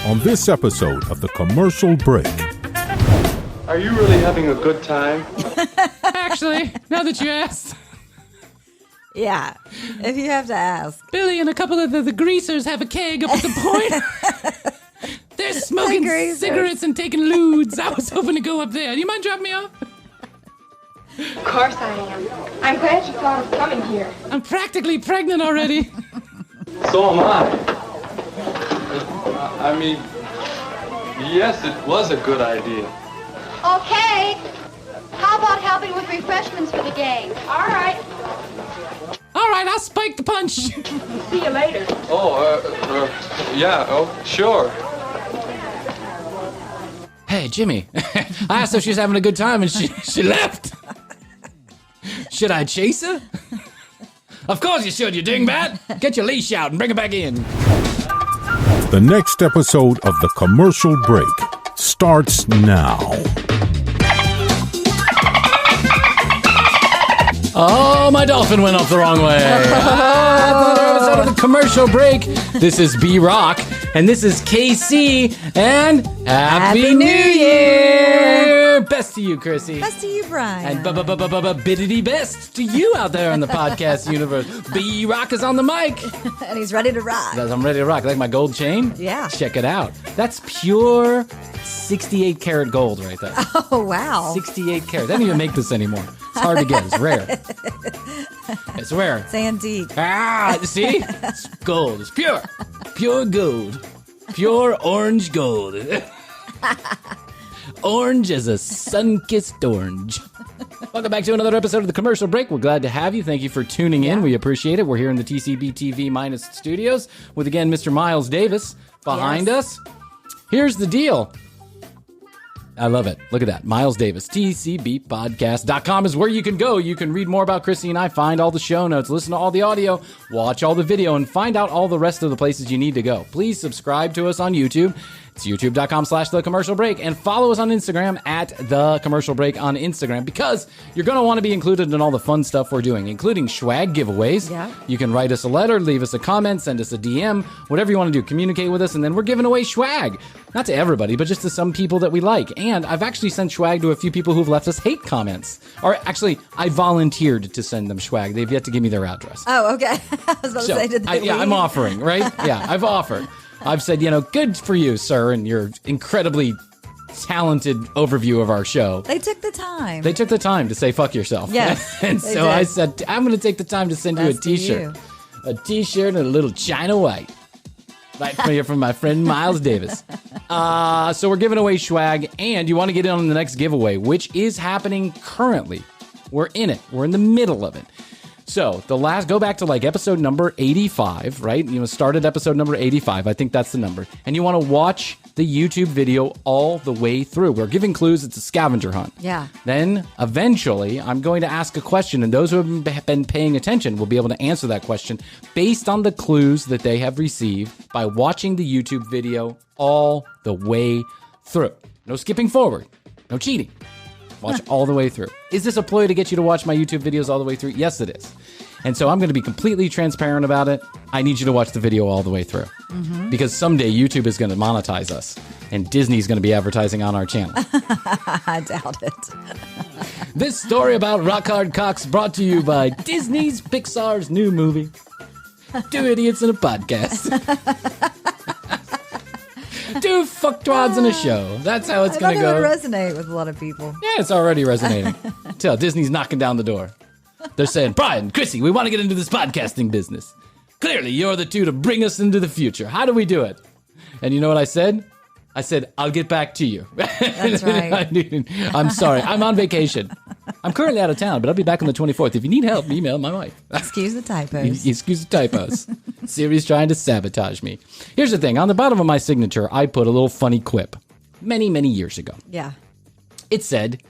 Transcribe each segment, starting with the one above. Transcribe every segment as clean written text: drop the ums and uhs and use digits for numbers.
on this episode of The Commercial Break. Are you really having a good time? Actually, now that you asked. Yeah, if you have to ask. Billy and a couple of the greasers have a keg up at the point. They're smoking cigarettes and taking lewds. I was hoping to go up there. Do you mind dropping me off? Of course I am. I'm glad you thought of coming here. I'm practically pregnant already. So am I. I mean, yes, it was a good idea. Okay. How about helping with refreshments for the gang? All right. All right, I'll spike the punch. See you later. Yeah, sure. Hey, Jimmy. I asked her if she was having a good time, and she left. Should I chase her? Of course you should, you dingbat. Get your leash out and bring her back in. The next episode of The Commercial Break starts now. Oh, my dolphin went off the wrong way. Another episode of The Commercial Break. This is B-Rock, and this is KC, and Happy New Year! Best to you, Krissy. Best to you, Brian. And biddity best to you out there in the podcast universe. B-Rock is on the mic. And he's ready to rock. I'm ready to rock. Like my gold chain? Yeah. Check it out. That's pure 68 karat gold right there. Oh, wow. 68 karat. They don't even make this anymore. It's hard to get. It's rare. It's rare. It's antique. See? It's gold. It's pure. Pure gold. Pure orange gold. Orange as a sun-kissed orange. Welcome back to another episode of The Commercial Break. We're glad to have you. Thank you for tuning in. We appreciate it. We're here in the TCB TV Minus studios with, again, Mr. Miles Davis behind us. Here's the deal. I love it. Look at that. Miles Davis. TCBpodcast.com is where you can go. You can read more about Krissy and I, find all the show notes, listen to all the audio, watch all the video, and find out all the rest of the places you need to go. Please subscribe to us on YouTube. It's youtube.com/The Commercial Break. And follow us on Instagram at The Commercial Break on Instagram, because you're going to want to be included in all the fun stuff we're doing, including swag giveaways. Yeah. You can write us a letter, leave us a comment, send us a DM, whatever you want to do. Communicate with us, and then we're giving away swag. Not to everybody, but just to some people that we like. And I've actually sent swag to a few people who've left us hate comments. Or actually, I volunteered to send them swag. They've yet to give me their address. Oh, okay. I was about to say, did they leave? I'm offering, right? Yeah, I've offered. I've said, good for you, sir, and your incredibly talented overview of our show. They took the time. They took the time to say fuck yourself. Yes. And so did. I said, I'm going to take the time to send you a t-shirt. A t-shirt and a little China white. Right from my friend Miles Davis. So we're giving away swag, and you want to get in on the next giveaway, which is happening currently. We're in it. We're in the middle of it. So go back to like episode number 85, right? Start at episode number 85. I think that's the number. And you want to watch the YouTube video all the way through. We're giving clues. It's a scavenger hunt. Yeah. Then eventually I'm going to ask a question, and those who have been paying attention will be able to answer that question based on the clues that they have received by watching the YouTube video all the way through. No skipping forward. No cheating. Watch all the way through. Is this a ploy to get you to watch my YouTube videos all the way through? Yes, it is. And so I'm going to be completely transparent about it. I need you to watch the video all the way through. Mm-hmm. Because someday YouTube is going to monetize us, and Disney's going to be advertising on our channel. I doubt it. This story about rock hard cocks brought to you by Disney's Pixar's new movie, Two Idiots in a Podcast. Two fucktwads in a show. That's how it's going to go. It would resonate with a lot of people. Yeah, it's already resonating. Tell Disney's knocking down the door. They're saying, Brian, Krissy, we want to get into this podcasting business. Clearly, you're the two to bring us into the future. How do we do it? And you know what I said? I said, I'll get back to you. That's right. I'm sorry. I'm on vacation. I'm currently out of town, but I'll be back on the 24th. If you need help, email my wife. Excuse the typos. Excuse the typos. Siri's trying to sabotage me. Here's the thing. On the bottom of my signature, I put a little funny quip many, many years ago. Yeah. It said,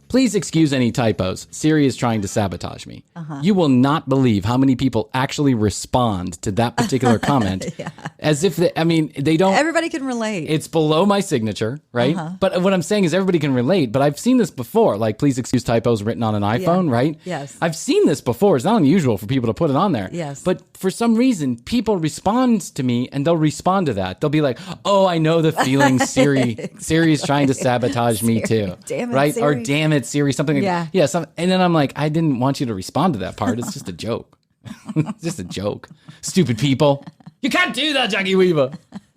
please excuse any typos. Siri is trying to sabotage me. You will not believe how many people actually respond to that particular comment As if they don't. Everybody can relate. It's below my signature, right? But what I'm saying is everybody can relate. But I've seen this before. Like, please excuse typos written on an iPhone, right? Yes. I've seen this before. It's not unusual for people to put it on there. Yes. But for some reason, people respond to me and they'll respond to that. They'll be like, oh, I know the feeling, Siri. Exactly. Siri's trying to sabotage me too. Damn it, right? Siri. Or damn it, Siri. Something like Yeah. yeah. And then I'm like, I didn't want you to respond to that part. It's just a joke. It's just a joke. Stupid people. You can't do that, Jackie Weaver.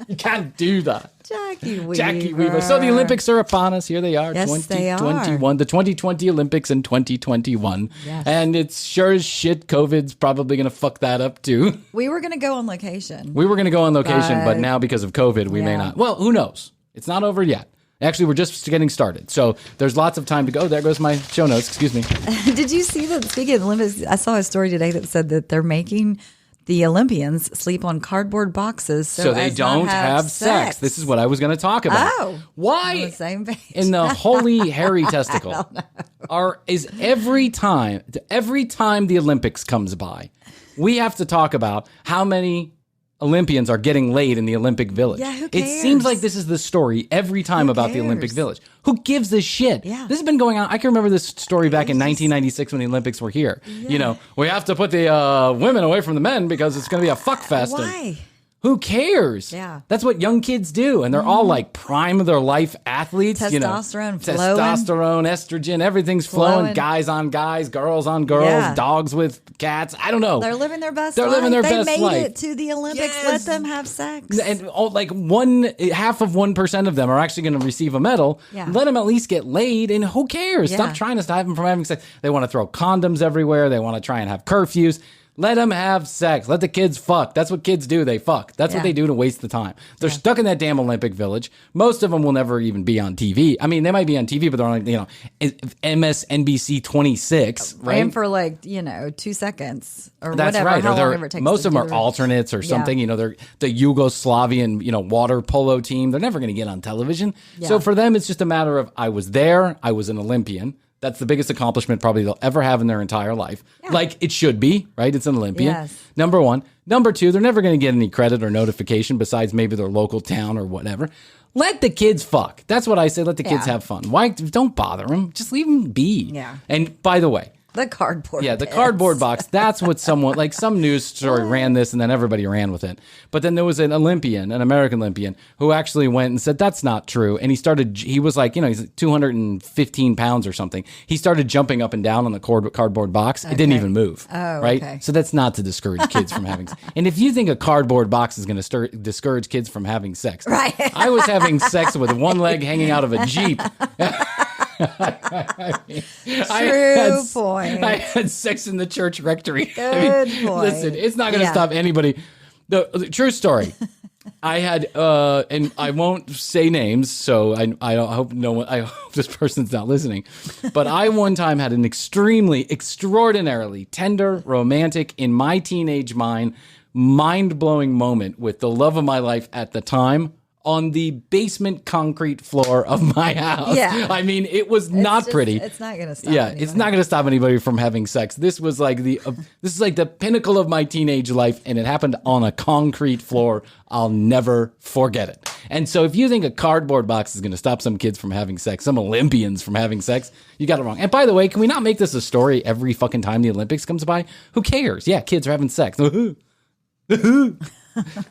You can't do that. Jackie Weaver. So the Olympics are upon us. Here they are. Yes, they are. 2021. The 2020 Olympics in 2021. Yes. And it's sure as shit COVID's probably going to fuck that up too. We were going to go on location. We were going to go on location, but now because of COVID, we may Yeah. not. Well, who knows? It's not over yet. Actually, we're just getting started. So there's lots of time to go. There goes my show notes. Excuse me. Did you see that? Speaking of the Olympics, I saw a story today that said that they're making the Olympians sleep on cardboard boxes So they as not don't have sex. This is what I was going to talk about. Oh, Why? on the same page. In the holy hairy testicle is every time the Olympics comes by, we have to talk about how many Olympians are getting laid in the Olympic Village. Yeah, who It cares? seems like this is the story every time Who about the Olympic cares? Village. Who gives a shit? Yeah. This has been going on. I can remember this story back in 1996 when the Olympics were here. You know, we have to put the women away from the men because it's going to be a fuck fest. Why? Who cares? Yeah. That's what young kids do. And they're all like prime of their life athletes. Testosterone flowing. Testosterone, estrogen, everything's flowing. Flowing. Guys on guys, girls on girls, Yeah. dogs with cats. I don't know. They're living their best They're life. living their they best made life. it to the Olympics. Yes. Let them have sex. And like half of 1% of them are actually going to receive a medal. Yeah. Let them at least get laid, and who cares? Yeah. Stop trying to stop them from having sex. They want to throw condoms everywhere. They want to try and have curfews. Let them have sex. Let the kids fuck. That's what kids do. They fuck. That's what Yeah. they do to waste the time. They're stuck in that damn Olympic Village. Most of them will never even be on TV. I mean, they might be on TV, but they're on, MSNBC 26, right? Ran for 2 seconds or That's whatever. right. How Or they're- long ever it takes most to of them do are the- alternates or something. Yeah. They're the Yugoslavian, water polo team. They're never going to get on television. So Yeah. for them, it's just a matter of I was there. I was an Olympian. That's the biggest accomplishment probably they'll ever have in their entire life. Like it should be, right? It's an Olympian. Yes. Number one. Number two, they're never going to get any credit or notification besides maybe their local town or whatever. Let the kids fuck. That's what I say. Let the kids Yeah. have fun. Why? Don't bother them. Just leave them be. Yeah. And by the way, The cardboard. yeah, the bits. cardboard box. That's what someone, like some news story ran this and then everybody ran with it. But then there was an American Olympian, who actually went and said, that's not true. And he was like, he's 215 pounds or something. He started jumping up and down on the cardboard box. It didn't even move. Oh, right? okay. So that's not to discourage kids from having sex. And if you think a cardboard box is going to discourage kids from having sex, Right. I was having sex with one leg hanging out of a Jeep. True point. I had sex in the church rectory. Good point. Listen, it's not going to Yeah. stop anybody. The true story. I had, and I won't say names, so I hope no one. I hope this person's not listening. But I one time had an extraordinarily tender, romantic, in my teenage mind blowing moment with the love of my life at the time. On the basement concrete floor of my house. Yeah. I mean, it was not pretty. It's not going to stop. Yeah, it's not going to stop anybody from having sex. This was like this is like the pinnacle of my teenage life, and it happened on a concrete floor. I'll never forget it. And so, if you think a cardboard box is going to stop some kids from having sex, some Olympians from having sex, you got it wrong. And by the way, can we not make this a story every fucking time the Olympics comes by? Who cares? Yeah, kids are having sex.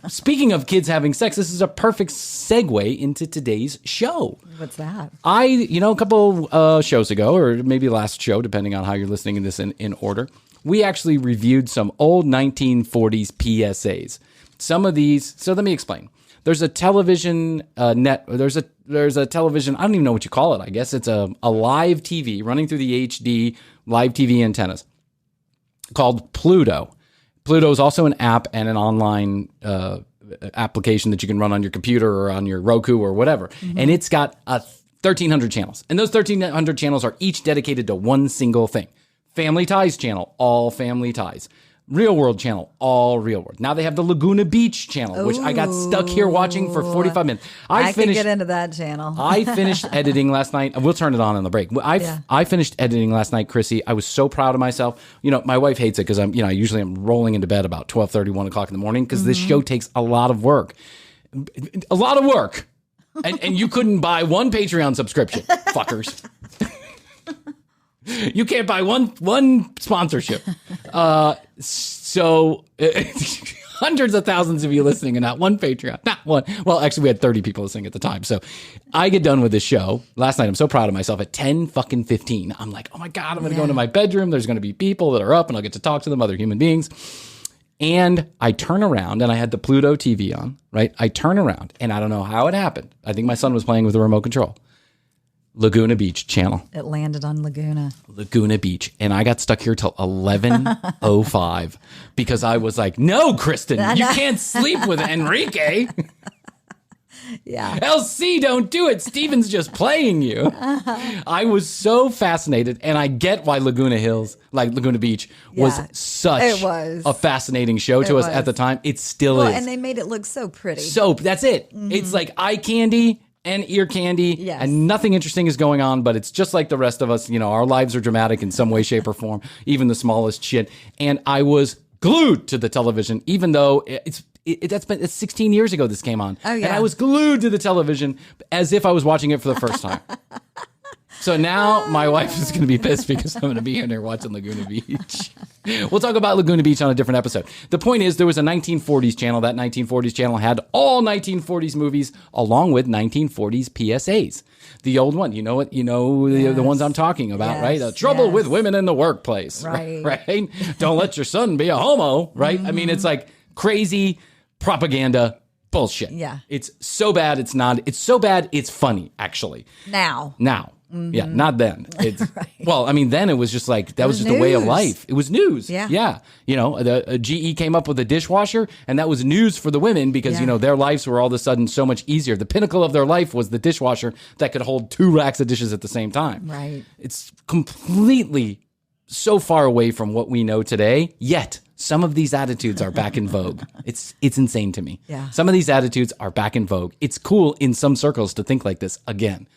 Speaking of kids having sex, this is a perfect segue into today's show. What's that? A couple shows ago, or maybe last show, depending on how you're listening to this in order, we actually reviewed some old 1940s PSAs. Some of these, so let me explain. There's a television there's a television, I don't even know what you call it. I guess it's a live TV running through the HD live TV antennas called Pluto. Pluto is also an app and an online application that you can run on your computer or on your Roku or whatever. Mm-hmm. And it's got 1,300 channels. And those 1,300 channels are each dedicated to one single thing. Family Ties channel, all family ties. Real World channel, all Real World. Now they have the Laguna Beach channel, which I got stuck here watching for 45 minutes. I can get into that channel. I finished editing last night. We'll turn it on in the break. I finished editing last night, Krissy. I was so proud of myself. You know, my wife hates it because I usually am rolling into bed about 12:30, 1 o'clock in the morning because this show takes a lot of work. A lot of work. And you couldn't buy one Patreon subscription, fuckers. You can't buy one sponsorship. So hundreds of thousands of you listening and not one Patreon, not one. Well, actually we had 30 people listening at the time. So I get done with this show last night. I'm so proud of myself at 10:15. I'm like, oh my God, I'm going to go into my bedroom. There's going to be people that are up and I'll get to talk to them, other human beings. And I turn around and I had the Pluto TV on, right? I turn around and I don't know how it happened. I think my son was playing with the remote control. Laguna Beach channel. It landed on Laguna Beach. And I got stuck here till 11:05 because I was like, no, Kristen, you can't sleep with Enrique. Yeah. LC, don't do it. Steven's just playing you. I was so fascinated. And I get why Laguna Beach was such a fascinating show to us at the time. It still is. And they made it look so pretty. So that's it. It's like eye candy and ear candy, and nothing interesting is going on, but it's just like the rest of us. You know, our lives are dramatic in some way, shape, or form, even the smallest shit. And I was glued to the television, even though it's 16 years ago this came on. Oh, yeah. And I was glued to the television as if I was watching it for the first time. So now my wife is going to be pissed because I'm going to be in there watching Laguna Beach. We'll talk about Laguna Beach on a different episode. The point is there was a 1940s channel. That 1940s channel had all 1940s movies along with 1940s PSAs. The old one, the ones I'm talking about, right? Trouble with women in the workplace, right? Don't let your son be a homo, right? I mean, it's like crazy propaganda bullshit. Yeah. It's so bad it's not. It's so bad it's funny, actually. Now. Yeah, not then. It's well, I mean, then it was just like that was just a way of life. It was news. Yeah. You know, the GE came up with a dishwasher, and that was news for the women because their lives were all of a sudden so much easier. The pinnacle of their life was the dishwasher that could hold 2 racks of dishes at the same time. Right. It's completely so far away from what we know today. Yet some of these attitudes are back in vogue. It's insane to me. Yeah. Some of these attitudes are back in vogue. It's cool in some circles to think like this again.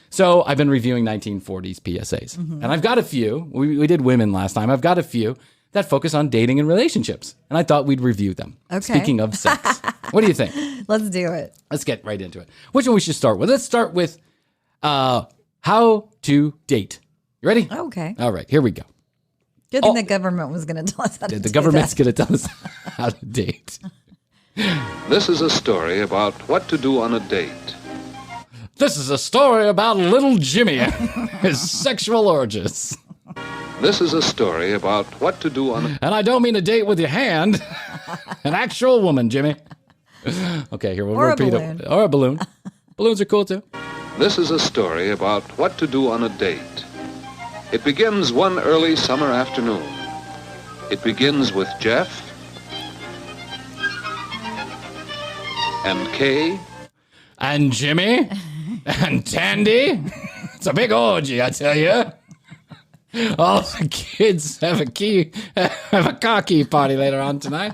So I've been reviewing 1940s PSAs, and I've got a few. We did women last time. I've got a few that focus on dating and relationships, and I thought we'd review them. Okay. Speaking of sex, what do you think? Let's do it. Let's get right into it. Which one we should start with? Let's start with how to date. You ready? Okay. All right, here we go. Good thing the government was going to tell us how to do The government's going to tell us how to date. This is a story about what to do on a date. This is a story about little Jimmy and his sexual orgies. This is a story about what to do on a... And I don't mean a date with your hand. An actual woman, Jimmy. Okay, here we'll repeat it. Or a balloon. Balloons are cool too. This is a story about what to do on a date. It begins one early summer afternoon. It begins with Jeff and Kay and Jimmy and Tandy. It's a big orgy, I tell you. All the kids have a car key party later on tonight.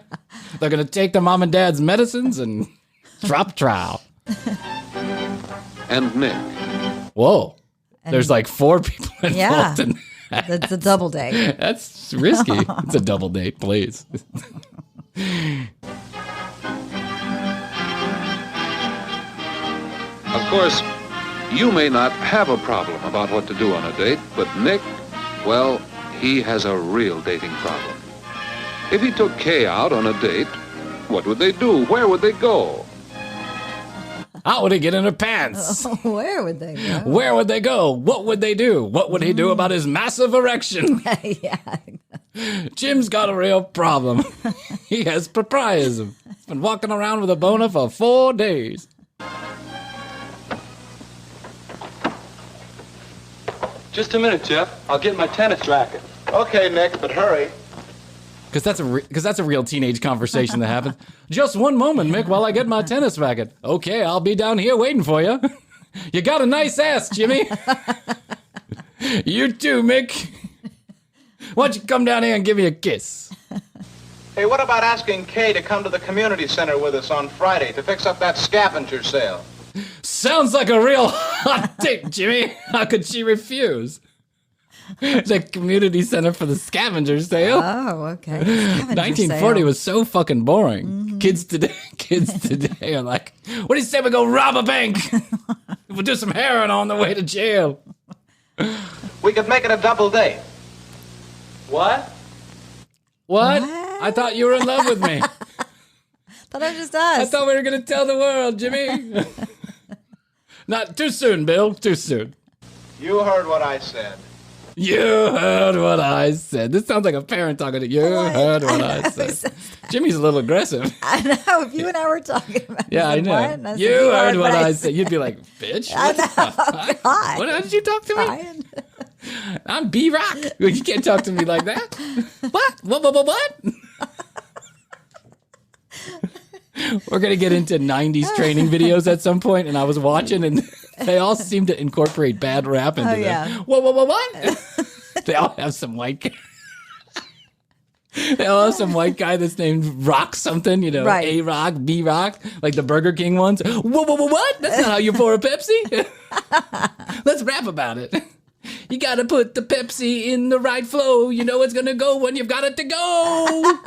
They're going to take their mom and dad's medicines and drop trowel. And Nick. Whoa. There's like 4 people involved in that. It's a double date. That's risky. It's a double date, please. Of course, you may not have a problem about what to do on a date, but Nick, well, he has a real dating problem. If he took Kay out on a date, what would they do? Where would they go? How would he get in her pants? Where would they go? Where would they go? What would they do? What would he do about his massive erection? Yeah. Jim's got a real problem. He has propriorism. He's been walking around with a boner for 4 days. Just a minute, Jeff. I'll get my tennis racket. Okay, Nick, but hurry. Because that's a real teenage conversation that happens. Just one moment, Mick, while I get my tennis racket. Okay, I'll be down here waiting for you. You got a nice ass, Jimmy. You too, Mick. Why don't you come down here and give me a kiss? Hey, what about asking Kay to come to the community center with us on Friday to fix up that scavenger sale? Sounds like a real hot date, Jimmy. How could she refuse? The community center for the scavenger sale. Oh, okay. 1940 was so fucking boring. Mm-hmm. Kids today are like, what do you say we go rob a bank? We'll do some heroin on the way to jail. We could make it a double date. What? What? I thought you were in love with me. Thought it was just us. I thought we were going to tell the world, Jimmy. Not too soon, Bill. Too soon. You heard what I said. You heard what I said. This sounds like a parent talking to you. Heard what I said. Jimmy's a little aggressive. I know. If you and I were talking about it. Yeah, I know. I said, you heard what I said. You'd be like, bitch. I know. God. What? How did you talk to me? Brian. I'm B-Rock. You can't talk to me like that. What? What? We're going to get into 90s training videos at some point, and I was watching, and they all seem to incorporate bad rap into them. Yeah. What? They all have some white guy. They all have some white guy that's named Rock something, you know, right. A-Rock, B-Rock, like the Burger King ones. What? That's not how you pour a Pepsi. Let's rap about it. You got to put the Pepsi in the right flow. You know it's going to go when you've got it to go.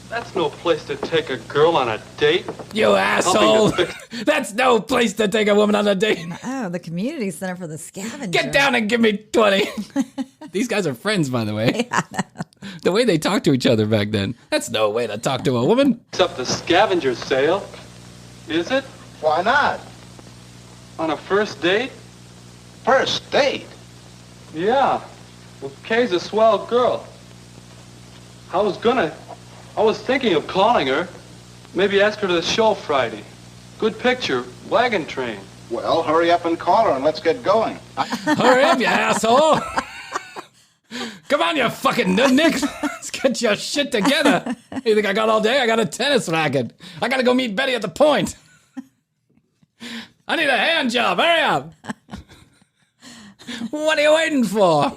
That's no place to take a girl on a date. You asshole. That's no place to take a woman on a date. Oh, the community center for the scavenger. Get down and give me 20. These guys are friends, by the way. Yeah. The way they talked to each other back then. That's no way to talk to a woman. Except the scavenger sale. Is it? Why not? On a first date? First date? Yeah. Well, Kay's a swell girl. I was thinking of calling her. Maybe ask her to the show Friday. Good picture. Wagon train. Well, hurry up and call her and let's get going. Hurry up, you asshole. Come on, you fucking nudnik. Let's get your shit together. You think I got all day? I got a tennis racket. I got to go meet Betty at the point. I need a hand job. Hurry up. What are you waiting for?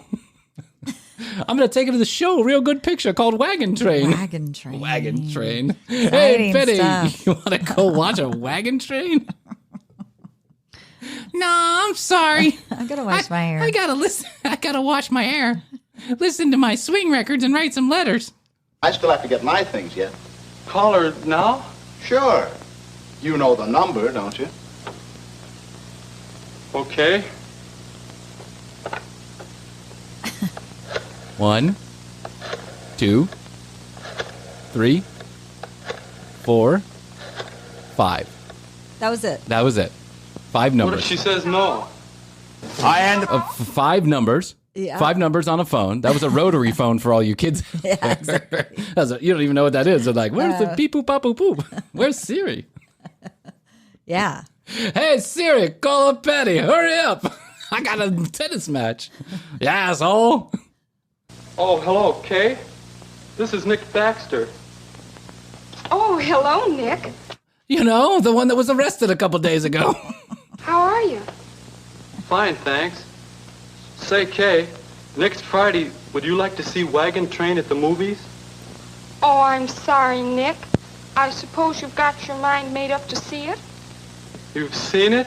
I'm going to take her to the show. Real good picture called Wagon Train. Wagon Train. Wagon Train. Exciting Hey, Betty, stuff. you want to go watch a wagon train? No, I'm sorry. I gotta wash my hair. I gotta listen. I gotta wash my hair. Listen to my swing records and write some letters. I still have to get my things yet. Call her now? Sure. You know the number, don't you? Okay. 1, 2, 3, 4, 5. That was it. That was it. 5 numbers. What if she says no? 5 numbers. Yeah. 5 numbers on a phone. That was a rotary phone for all you kids. Yeah, exactly. You don't even know what that is. They're like, where's the beep boop pop boop boop? Where's Siri? Yeah. Hey Siri, call up Betty. Hurry up. I got a tennis match. You asshole. Oh, hello, Kay. This is Nick Baxter. Oh, hello, Nick. You know, the one that was arrested a couple days ago. How are you? Fine, thanks. Say, Kay, next Friday, would you like to see Wagon Train at the movies? Oh, I'm sorry, Nick. I suppose you've got your mind made up to see it? You've seen it?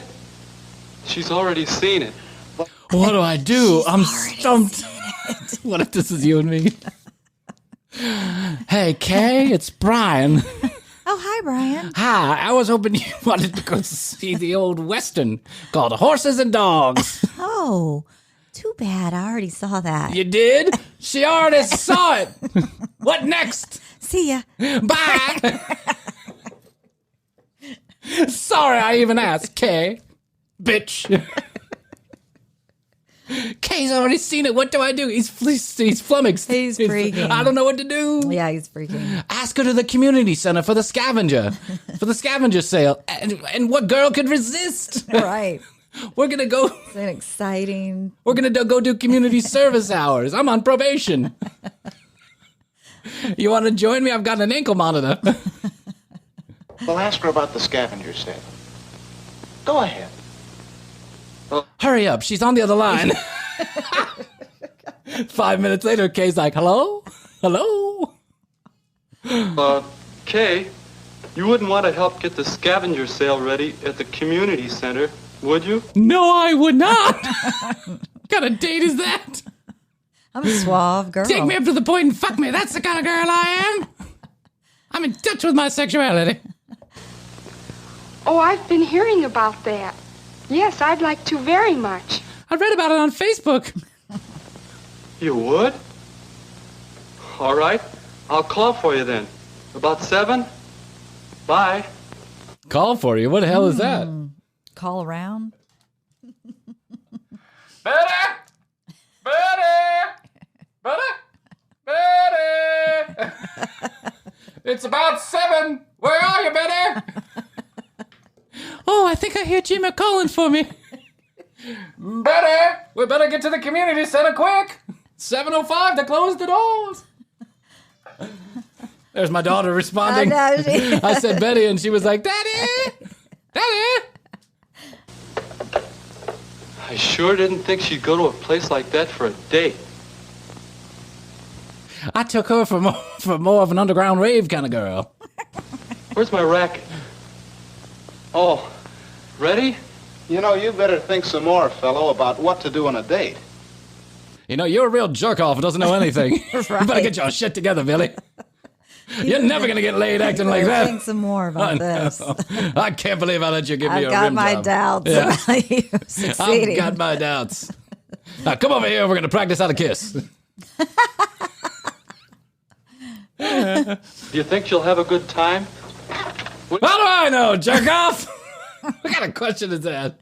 She's already seen it. What do I do? I'm stumped. What if this is you and me? Hey, Kay, it's Brian. Oh, hi, Brian. Hi, I was hoping you wanted to go see the old Western called Horses and Dogs. Oh, too bad. I already saw that. You did? She already saw it. What next? See ya. Bye. Sorry I even asked, Kay. Bitch. Kay's already seen it. What do I do? He's flummoxed. He's freaking. I don't know what to do. Yeah, he's freaking. Ask her to the community center for the scavenger sale. And what girl could resist? Right. We're going to go. It's an exciting. We're going to go do community service hours. I'm on probation. You want to join me? I've got an ankle monitor. Well, ask her about the scavenger sale. Go ahead. Hurry up. She's on the other line. 5 minutes later, Kay's like, hello? Hello? Kay, you wouldn't want to help get the scavenger sale ready at the community center, would you? No, I would not. What kind of date is that? I'm a suave girl. Take me up to the point and fuck me. That's the kind of girl I am. I'm in touch with my sexuality. Oh, I've been hearing about that. Yes, I'd like to very much. I read about it on Facebook. You would? All right. I'll call for you then. About 7? Bye. Call for you? What the hell is that? Call around. Betty! It's about 7. Where are you, Betty? Oh, I think I hear Jimmy calling for me. Betty, we better get to the community center quick. 7:05 to close the doors. There's my daughter responding. I said Betty, and she was like, Daddy! Daddy! I sure didn't think she'd go to a place like that for a date. I took her for more of an underground rave kind of girl. Where's my racket? Oh, ready? You know, you better think some more, fellow, about what to do on a date. You know, you're a real jerk-off who doesn't know anything. Right. You better get your shit together, Billy. You're never going to get laid acting like that. Think some more about this. I can't believe I let you give me a I've got rim my job. doubts Yeah. about you succeeding. I've got my doubts. Now, come over here. We're going to practice how to kiss. Do you think she'll have a good time? How do I know, jerk off? What kind of question is that?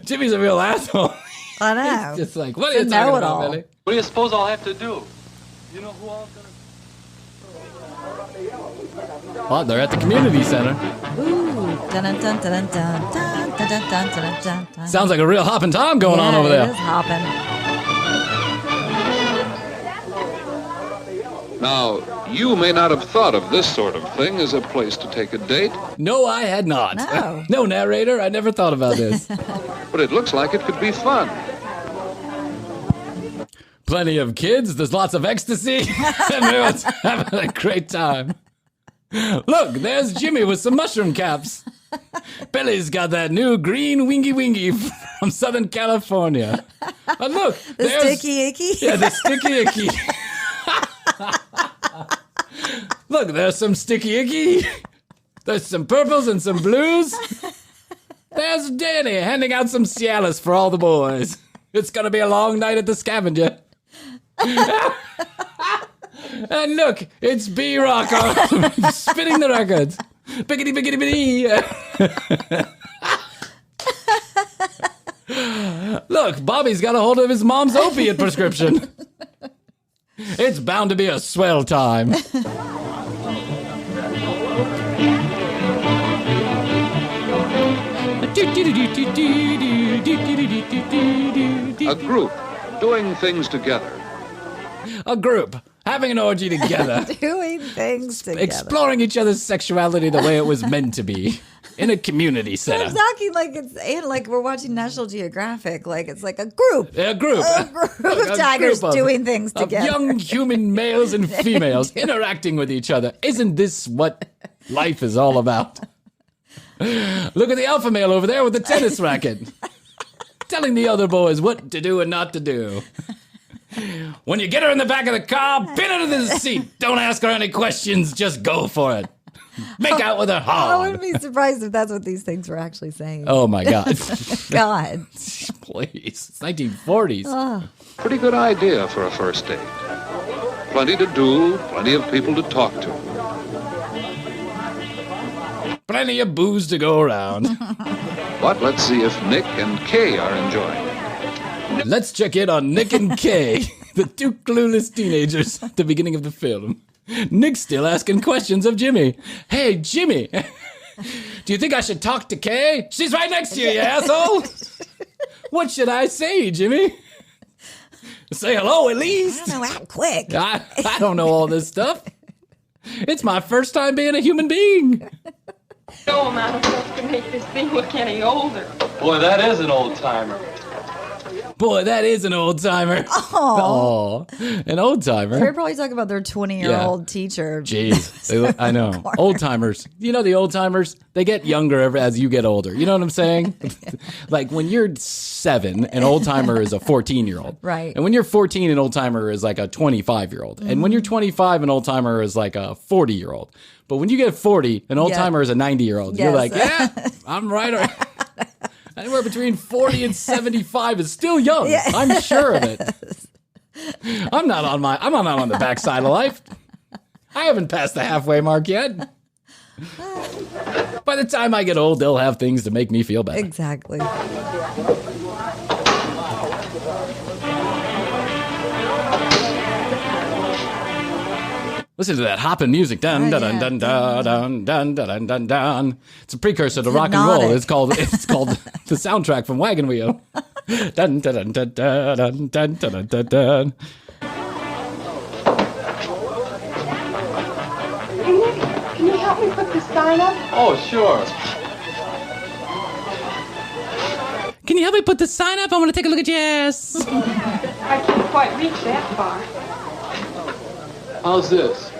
Jimmy's a real asshole. I know. Just like, what are you It's a talking about, know-it-all. Billy? What do you suppose I'll have to do? You know who all's gonna... Well, they're at the community center. Ooh. Dun, dun, dun, dun, dun, dun, dun, dun, dun, dun, dun, dun. Sounds like a real hopping Tom going on over It there. is hopping. Now, you may not have thought of this sort of thing as a place to take a date, No, I had not. No. No, narrator, I never thought about this. but it looks like it could be fun. Plenty of kids, there's lots of ecstasy, and everyone's having a great time. Look, there's Jimmy with some mushroom caps. Billy's got that new green wingy wingy from Southern California. And look, The there's... sticky icky. Yeah, the sticky icky. Look, there's some sticky icky. There's some purples and some blues. There's Danny handing out some Cialis for all the boys. It's gonna be a long night at the scavenger. And look, it's B-Rock spinning the records. Biggity, biggity, biggity. Look, Bobby's got a hold of his mom's opiate prescription. It's bound to be a swell time. A group doing things together. A group having an orgy together. Doing things together. Exploring each other's sexuality the way it was meant to be. In a community I'm center. talking like like we're watching National Geographic. Like it's like a group. A group. A group of tigers group of- doing things of together. young human males and females interacting with each other. Isn't this what life is all about? Look at the alpha male over there with the tennis racket. Telling the other boys what to do and not to do. When you get her in the back of the car, pin her to the seat. Don't ask her any questions. Just go for it. Make out with her I hard. wouldn't be surprised if that's what these things were actually saying. Oh, my God. God. Please. It's 1940s. Pretty good idea for a first date. Plenty to do, plenty of people to talk to. Plenty of booze to go around. But let's see if Nick and Kay are enjoying it. Let's check in on Nick and Kay, the two clueless teenagers at the beginning of the film. Nick's still asking questions of Jimmy. Hey, Jimmy, do you think I should talk to Kay? She's right next to you, you asshole. What should I say, Jimmy? Say hello, at least. I don't know, act quick. I don't know all this stuff. It's my first time being a human being. No amount of stuff to make this thing look any older. Boy, that is an old timer. Boy, that is an old timer. Oh, an old timer. They're probably talking about their 20-year-old teacher. Jeez, I know. Old timers. You know the old timers? They get younger as you get older. You know what I'm saying? Like when you're 7, an old timer is a 14-year-old. Right. And when you're 14, an old timer is like a 25-year-old. And when you're 25, an old timer is like a 40-year-old. But when you get 40, an old timer is a 90-year-old. Yes. You're like, yeah, I'm right. Anywhere between 40 and 75 is still young. Yeah. I'm sure of it. I'm not on the backside of life. I haven't passed the halfway mark yet. By the time I get old, they'll have things to make me feel better. Exactly. Listen to that hopping music. Dun dun dun dun dun dun dun dun dun. It's a precursor to rock and roll. It's called the soundtrack from Wagon Wheel. Dun dun dun dun dun dun dun dun dun. Hey, Nick, can you help me put this sign up? Oh, sure. Can you help me put the sign up? I want to take a look at your ass. I can't quite reach that far. How's this?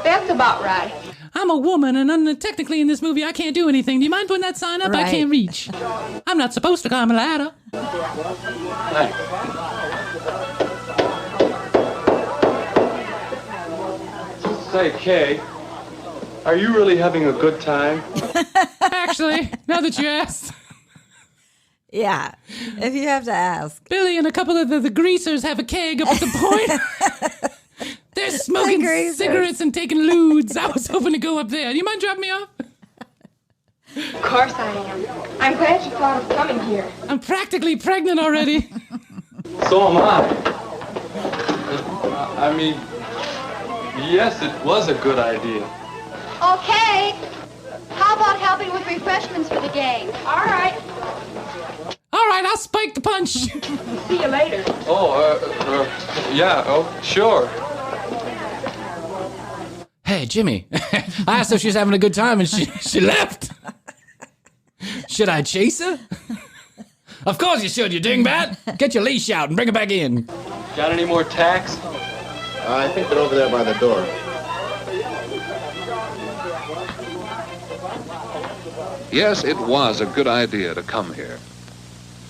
That's about right. I'm a woman, and technically in this movie I can't do anything. Do you mind putting that sign up? Right. I can't reach. I'm not supposed to climb a ladder. Thanks. Say, Kay, are you really having a good time? Actually, now that you asked. Yeah, if you have to ask. Billy and a couple of the greasers have a keg up at the point. They're smoking cigarettes and taking lewds. I was hoping to go up there. Do you mind dropping me off? Of course I am. I'm glad you thought of coming here. I'm practically pregnant already. So am I. I mean, yes, it was a good idea. Okay. How about helping with refreshments for the gang? All right. All right, I'll spike the punch. See you later. Oh, yeah, oh, sure. Hey, Jimmy. I asked her if she was having a good time, and she left. Should I chase her? Of course you should, you dingbat. Get your leash out and bring her back in. Got any more tacks? I think they're over there by the door. Yes, it was a good idea to come here.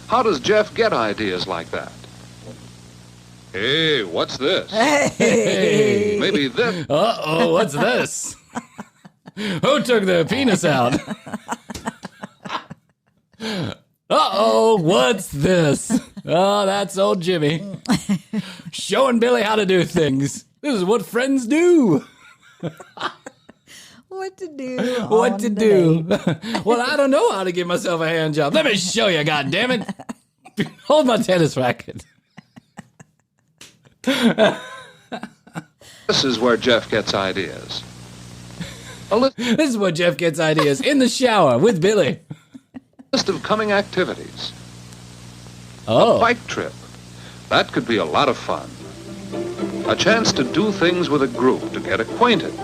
How does Jeff get ideas like that? Hey, what's this? Hey. Maybe this. Uh-oh, what's this? Who took their penis out? Uh-oh, what's this? Oh, that's old Jimmy. Showing Billy how to do things. This is what friends do. What to do? What to do? Well, I don't know how to give myself a hand job. Let me show you, goddammit. Hold my tennis racket. This is where Jeff gets ideas. This is where Jeff gets ideas. In the shower with Billy. List of coming activities. Oh. A bike trip. That could be a lot of fun. A chance to do things with a group, to get acquainted.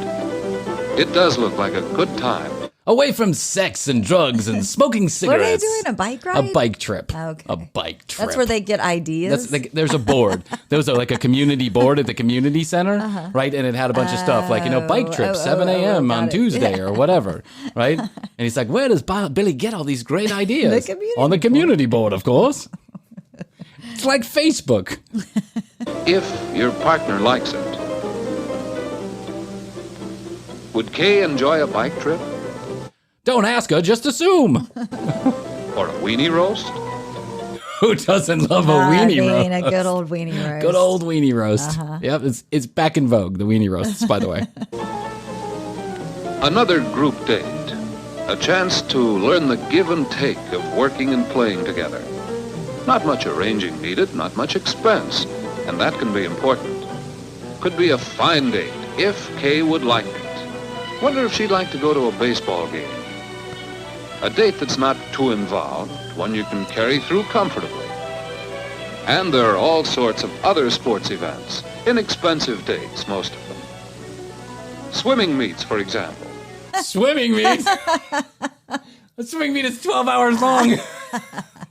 It does look like a good time. Away from sex and drugs and smoking cigarettes. What are they doing? A bike ride? A bike trip. Okay. A bike trip. That's where they get ideas? There's a board. There was like a community board at the community center, right? And it had a bunch of stuff like, bike trip, 7 a.m. on Tuesday or whatever, right? And he's like, where does Billy get all these great ideas? On the community board, of course. It's like Facebook. If your partner likes it. Would Kay enjoy a bike trip? Don't ask her, just assume. Or a weenie roast? Who doesn't love a weenie roast? A good old weenie roast. Good old weenie roast. Yep, it's back in vogue, the weenie roasts, by the way. Another group date. A chance to learn the give and take of working and playing together. Not much arranging needed, not much expense, and that can be important. Could be a fine date, if Kay would like it. Wonder if she'd like to go to a baseball game. A date that's not too involved, one you can carry through comfortably. And there are all sorts of other sports events, inexpensive dates, most of them. Swimming meets, for example. Swimming meet? A swimming meet is 12 hours long.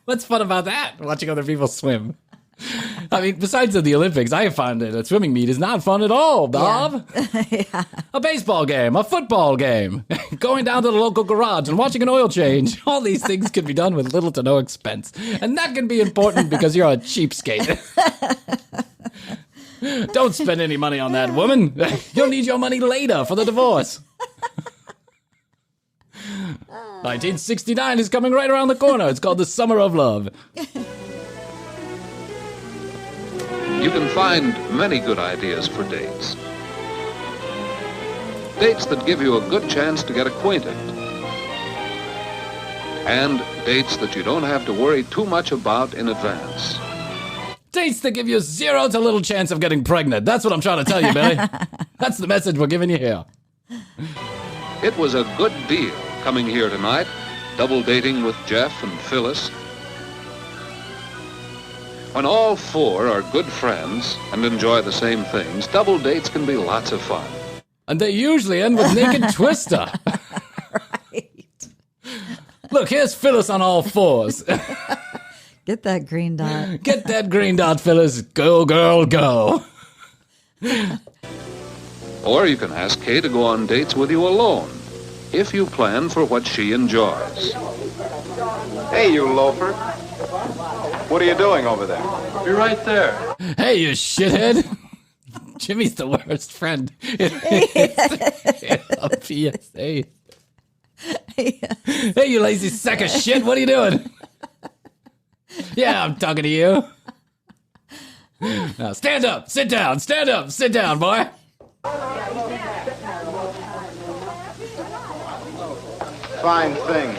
What's fun about that? Watching other people swim. I mean, besides the Olympics, I find that a swimming meet is not fun at all, Bob. Yeah. A baseball game, a football game, going down to the local garage and watching an oil change. All these things can be done with little to no expense. And that can be important because you're a cheapskate. Don't spend any money on that, woman. You'll need your money later for the divorce. 1969 is coming right around the corner. It's called the Summer of Love. You can find many good ideas for dates. Dates that give you a good chance to get acquainted. And dates that you don't have to worry too much about in advance. Dates that give you zero to little chance of getting pregnant. That's what I'm trying to tell you, Billy. That's the message we're giving you here. It was a good deal coming here tonight, double dating with Jeff and Phyllis. When all four are good friends and enjoy the same things, double dates can be lots of fun. And they usually end with naked Twister. Right. Look, here's Phyllis on all fours. Get that green dot. Get that green dot, Phyllis. Go, girl, go. Or you can ask Kay to go on dates with you alone, if you plan for what she enjoys. Hey, you loafer. What are you doing over there? Be right there. Hey, you shithead. Jimmy's the worst friend. A PSA. Hey, you lazy sack of shit. What are you doing? Yeah, I'm talking to you. Now, stand up, sit down, boy. Fine thing.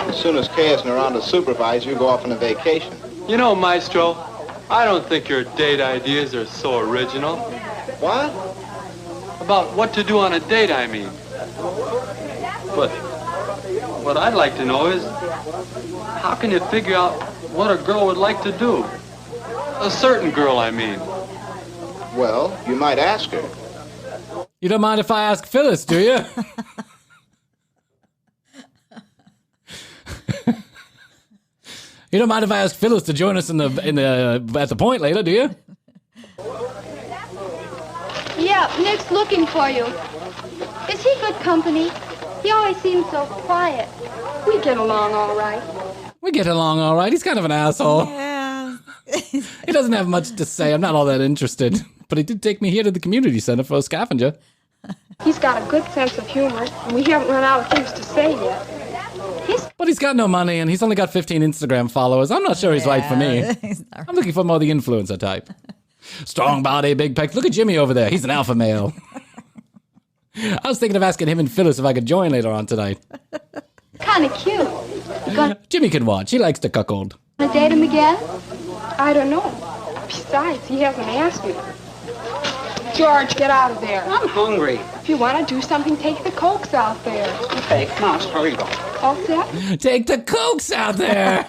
As soon as Kay isn't around to supervise, you go off on a vacation. You know, Maestro, I don't think your date ideas are so original. What? About what to do on a date, I mean. But what I'd like to know is, how can you figure out what a girl would like to do? A certain girl, I mean. Well, you might ask her. You don't mind if I ask Phyllis, do you? You don't mind if I ask Phyllis to join us at the point later, do you? Yeah, Nick's looking for you. Is he good company? He always seems so quiet. We get along all right. We get along all right. He's kind of an asshole. Yeah. He doesn't have much to say. I'm not all that interested. But he did take me here to the community center for a scavenger. He's got a good sense of humor, and we haven't run out of things to say yet. But he's got no money, and he's only got 15 Instagram followers. I'm not sure he's right for me. I'm looking for more the influencer type. Strong body, big pecs. Look at Jimmy over there. He's an alpha male. I was thinking of asking him and Phyllis if I could join later on tonight. Kind of cute. You gonna Jimmy can watch. He likes to cuckold. date him again? I don't know. Besides, he hasn't asked me. George, get out of there. I'm hungry. If you want to do something, take the Cokes out there. Okay, come on, here you go. All set? Take the Cokes out there.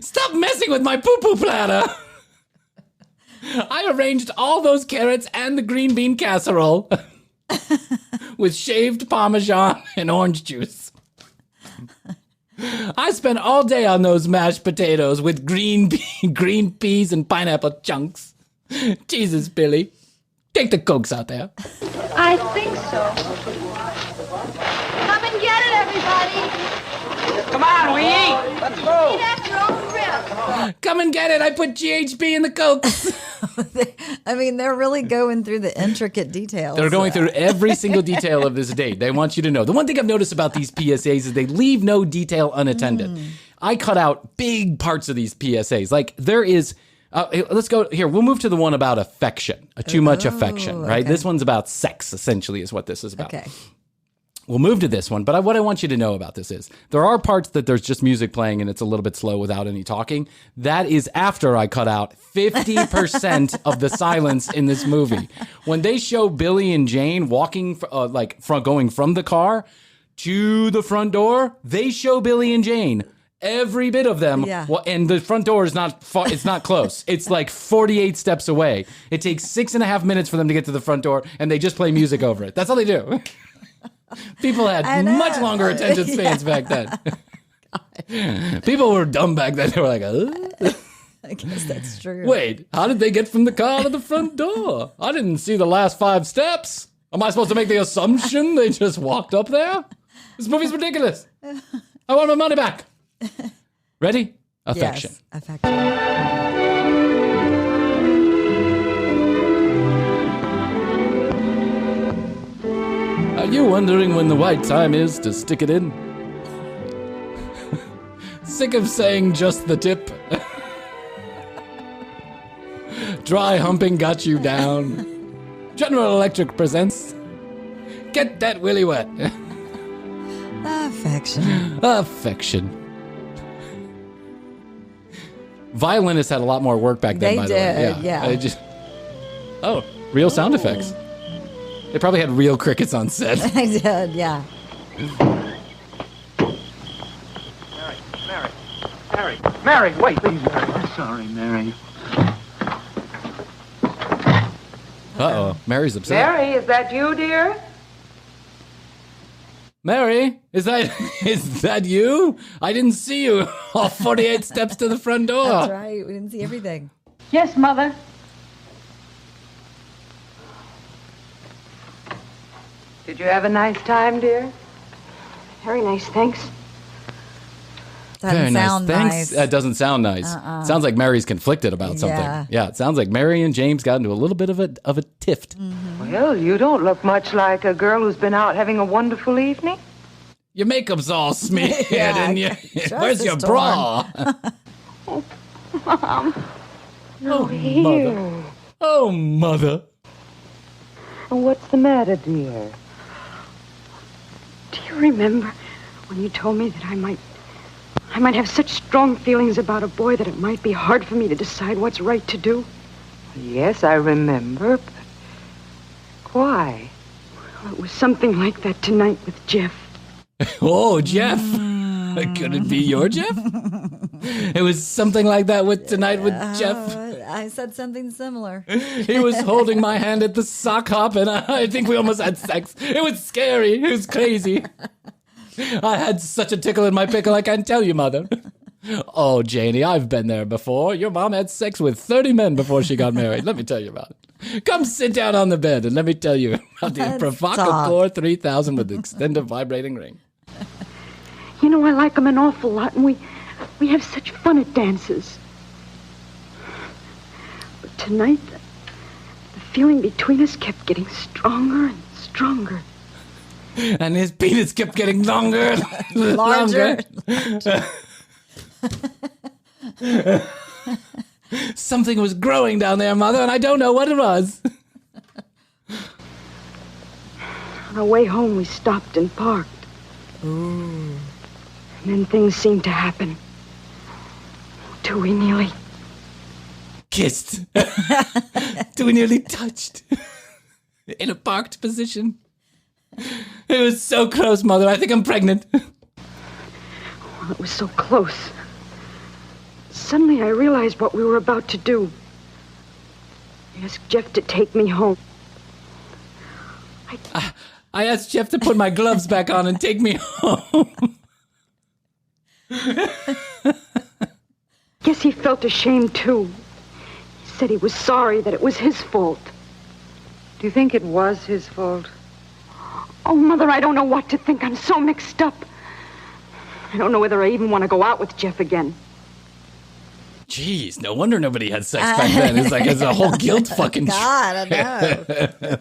Stop messing with my poo-poo platter. I arranged all those carrots and the green bean casserole with shaved Parmesan and orange juice. I spent all day on those mashed potatoes with green peas and pineapple chunks. Jesus, Billy. Take the Cokes out there. I think so. Come and get it, everybody. Come on, we eat. Let's go. Eat at your own risk. Come and get it. I put GHB in the Cokes. I mean, they're really going through the intricate details. They're going through every single detail of this date. They want you to know. The one thing I've noticed about these PSAs is they leave no detail unattended. I cut out big parts of these PSAs. Like there is... let's go here. We'll move to the one about affection, too much affection, right? Okay. This one's about sex, essentially, is what this is about. Okay. We'll move to this one, but what I want you to know about this is there are parts that there's just music playing and it's a little bit slow without any talking. That is after I cut out 50% of the silence in this movie. When they show Billy and Jane walking, going from the car to the front door, they show Billy and Jane. Every bit of them. Yeah. Well, and the front door is not far, it's not close. It's like 48 steps away. It takes 6.5 minutes for them to get to the front door, and they just play music over it. That's all they do. People had much longer attention spans back then. God. People were dumb back then. They were like, I guess that's true. wait, how did they get from the car to the front door? I didn't see the last 5 steps. Am I supposed to make the assumption they just walked up there? This movie's ridiculous. I want my money back. Ready? Affection. Yes, affection. Are you wondering when the right time is to stick it in? Sick of saying just the tip? Dry humping got you down? General Electric presents Get That Willy Wet. Affection. Affection. Violinists had a lot more work back then, They by the way. did, yeah. Oh, real sound effects. They probably had real crickets on set. I did, yeah. Mary, wait, please, Mary. I'm sorry, Mary. Uh-oh, Mary's upset. Mary, is that you, dear? Mary, is that you? I didn't see you. All 48 steps to the front door. That's right. We didn't see everything. Yes, Mother. Did you have a nice time, dear? Very nice, thanks. Doesn't sound Thanks. nice. That doesn't sound nice. Sounds like Mary's conflicted about something. Yeah. It sounds like Mary and James got into a little bit of a tift. Well, you don't look much like a girl who's been out having a wonderful evening. Your makeup's all smeared, Yeah, and dress where's is your torn. bra? Mom. No, here. Oh, mother. What's the matter, dear? Do you remember when you told me that I might have such strong feelings about a boy that it might be hard for me to decide what's right to do? Yes, I remember, but why? Well, it was something like that tonight with Jeff. Oh, Jeff. Could it be your Jeff? It was something like that with tonight with Jeff. I said something similar. He was holding my hand at the sock hop, and I think we almost had sex. It was scary. It was crazy. I had such a tickle in my pickle, I can't tell you, Mother. Oh, Janie, I've been there before. Your mom had sex with 30 men before she got married. Let me tell you about it. Come sit down on the bed, and let me tell you about the Provocateur 3000 with the extended vibrating ring. You know, I like him an awful lot, and we have such fun at dances. But tonight, the feeling between us kept getting stronger and stronger. And his penis kept getting longer and Larger. Something was growing down there, Mother, and I don't know what it was. On our way home, we stopped and parked. Ooh. And then things seemed to happen. Till we nearly... Kissed. Till we nearly touched. In a parked position. It was so close, Mother. I think I'm pregnant. Well, it was so close. Suddenly I realized what we were about to do. I asked Jeff to take me home. I asked Jeff to put my gloves back on and take me home. Guess he felt ashamed, too. He said he was sorry, that it was his fault. Do you think it was his fault? Oh, Mother, I don't know what to think. I'm so mixed up. I don't know whether I even want to go out with Jeff again. Jeez, no wonder nobody had sex back then. It's like it's a whole guilt fucking. God, I know.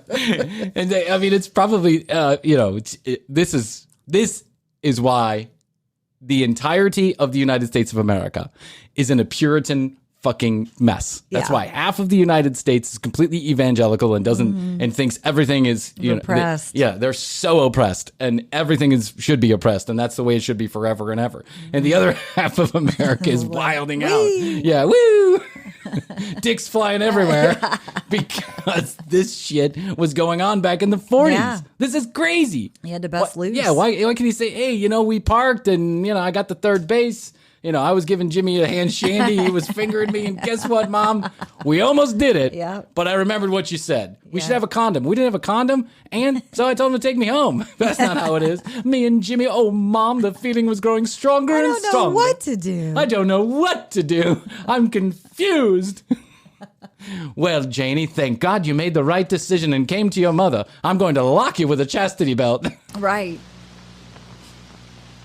And I mean, it's probably this is why the entirety of the United States of America is in a Puritan fucking mess. That's Yeah. why half of the United States is completely evangelical and doesn't and thinks everything is Oppressed. they're so oppressed and everything should be oppressed, and that's the way it should be forever and ever. And the other half of America is wilding out. Yeah, woo! Dicks flying everywhere because this shit was going on back in the 40s. Yeah. This is crazy. You had to bust loose. Yeah, why can you say, hey, we parked and, I got the third base. I was giving Jimmy a hand shandy. He was fingering me. And guess what, Mom? We almost did it. Yeah. But I remembered what you said. We should have a condom. We didn't have a condom. And so I told him to take me home. That's not how it is. Me and Jimmy. Oh, Mom, the feeling was growing stronger and stronger. I don't know what to do. I don't know what to do. I'm confused. Well, Janie, thank God you made the right decision and came to your mother. I'm going to lock you with a chastity belt. Right.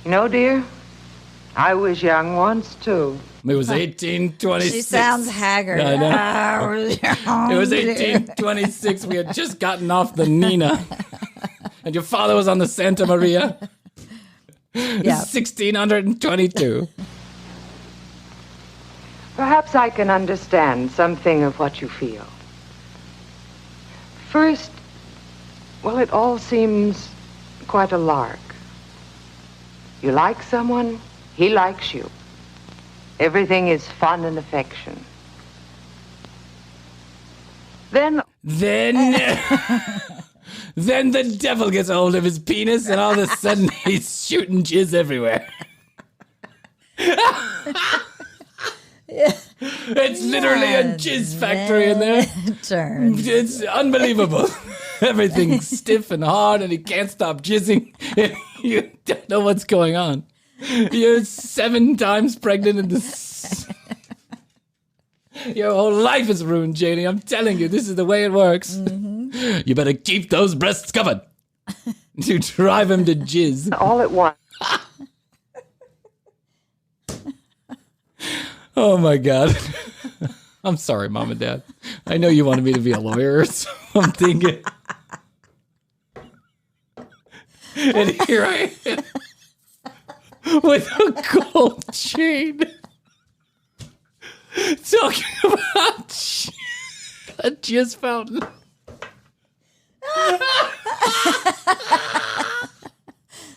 Dear, I was young once, too. It was 1826. She sounds haggard. I know. It was 1826. We had just gotten off the Nina. And your father was on the Santa Maria. Yeah. 1622. Perhaps I can understand something of what you feel. First, it all seems quite a lark. You like someone, he likes you. Everything is fun and affection. Then the devil gets a hold of his penis, and all of a sudden he's shooting jizz everywhere. It's literally a jizz factory in there. It's unbelievable. Everything's stiff and hard, and he can't stop jizzing. You don't know what's going on. You're 7 times pregnant, and your whole life is ruined, Janie. I'm telling you, this is the way it works. Mm-hmm. You better keep those breasts covered to drive him to jizz. All at once. Oh, my God. I'm sorry, Mom and Dad. I know you wanted me to be a lawyer or something. And here I am with a gold chain talking about a jizz fountain.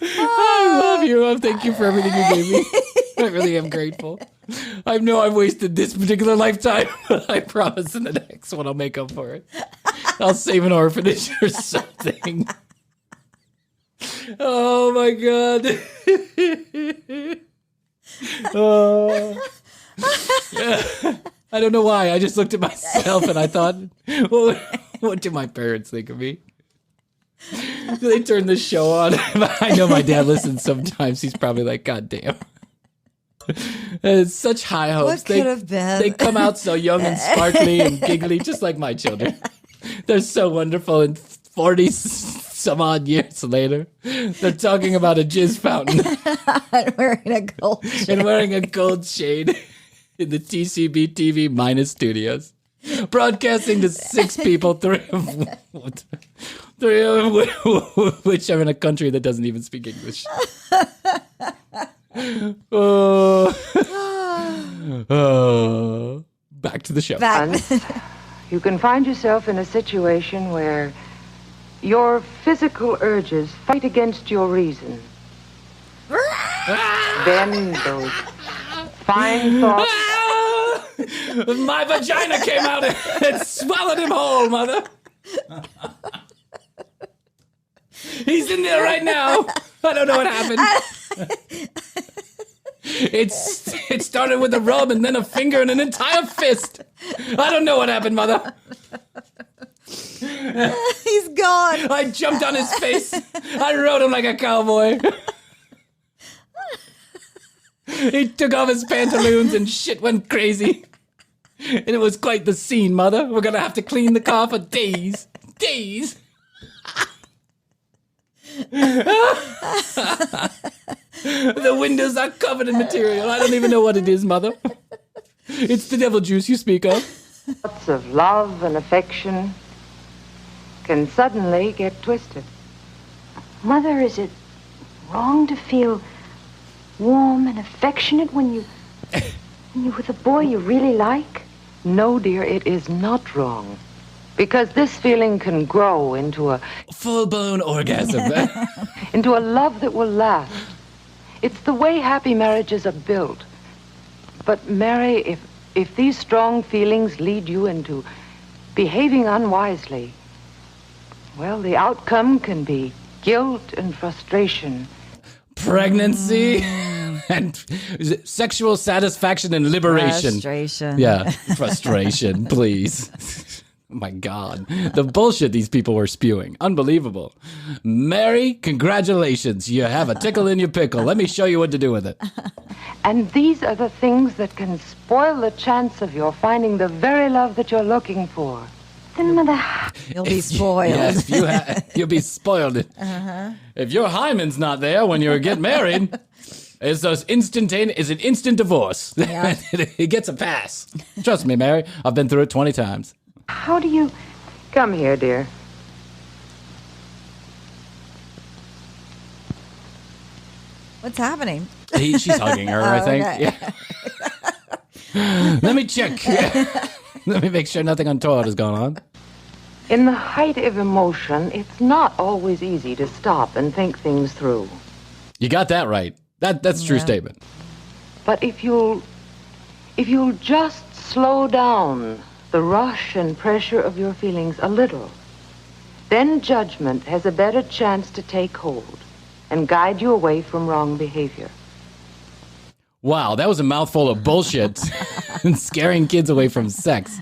I love you. Thank you for everything you gave me. I really am grateful. I know I've wasted this particular lifetime, but I promise in the next one I'll make up for it. I'll save an orphanage or something. Oh my God. I don't know why. I just looked at myself and I thought, what do my parents think of me? They turn the show on. I know my dad listens sometimes. He's probably like, God damn. It's such high hopes. What could have been? They come out so young and sparkly and giggly, just like my children. They're so wonderful, and 40 some odd years later, they're talking about a jizz fountain. And wearing a gold chain. And wearing a gold chain in the TCB TV minus studios. Broadcasting to 6 people, 3 of which are in a country that doesn't even speak English. Back to the show. You can find yourself in a situation where your physical urges fight against your reason. Then those fine thoughts... My vagina came out and swallowed him whole, Mother. He's in there right now. I don't know what happened. It started with a rub and then a finger and an entire fist. I don't know what happened, Mother. He's gone. I jumped on his face. I rode him like a cowboy. He took off his pantaloons and shit went crazy. And it was quite the scene, Mother. We're going to have to clean the car for days. Days. The windows are covered in material. I don't even know what it is, Mother. It's the devil juice you speak of. Thoughts of love and affection can suddenly get twisted. Mother, is it wrong to feel warm and affectionate when you're with a boy you really like? No, dear, it is not wrong. Because this feeling can grow into a... full-blown orgasm. into a love that will last. It's the way happy marriages are built. But, Mary, if these strong feelings lead you into behaving unwisely, well, the outcome can be guilt and frustration. Pregnancy. and sexual satisfaction and liberation. Frustration. Yeah, frustration, please. Oh my God, the bullshit these people were spewing. Unbelievable. Mary, congratulations. You have a tickle in your pickle. Let me show you what to do with it. And these are the things that can spoil the chance of your finding the very love that you're looking for. Then, Mother... You'll be spoiled. Yes, you'll be spoiled. If your hymen's not there when you get married, it's an instant divorce. Yeah. It gets a pass. Trust me, Mary. I've been through it 20 times. How do you... Come here, dear. What's happening? She's hugging her, I think. Okay. Yeah. Let me check. Yeah. Let me make sure nothing untoward has gone on. In the height of emotion, it's not always easy to stop and think things through. You got that right. That's a true statement. But if you'll just slow down the rush and pressure of your feelings a little, then judgment has a better chance to take hold and guide you away from wrong behavior. Wow, that was a mouthful of bullshit and scaring kids away from sex.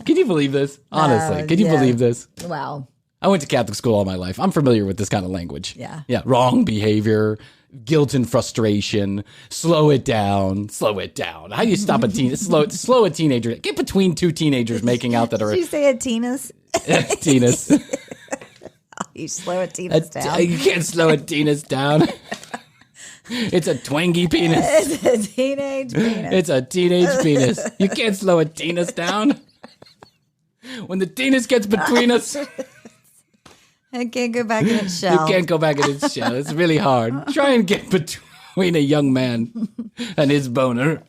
Can you believe this? Honestly, can you believe this? Wow. I went to Catholic school all my life. I'm familiar with this kind of language. Yeah. Yeah, wrong behavior, guilt and frustration, slow it down. How do you stop a teen? Slow a teenager. Get between two teenagers making out that are... Did you say a Teenis? Teenis. You slow a Teenis down. You can't slow a Teenis down. It's a twangy penis. It's a teenage penis. It's a teenage penis. You can't slow a Teenis down. When the Teenis gets between us... It can't go back in its shell. You can't go back in its shell. It's really hard. Try and get between a young man and his boner.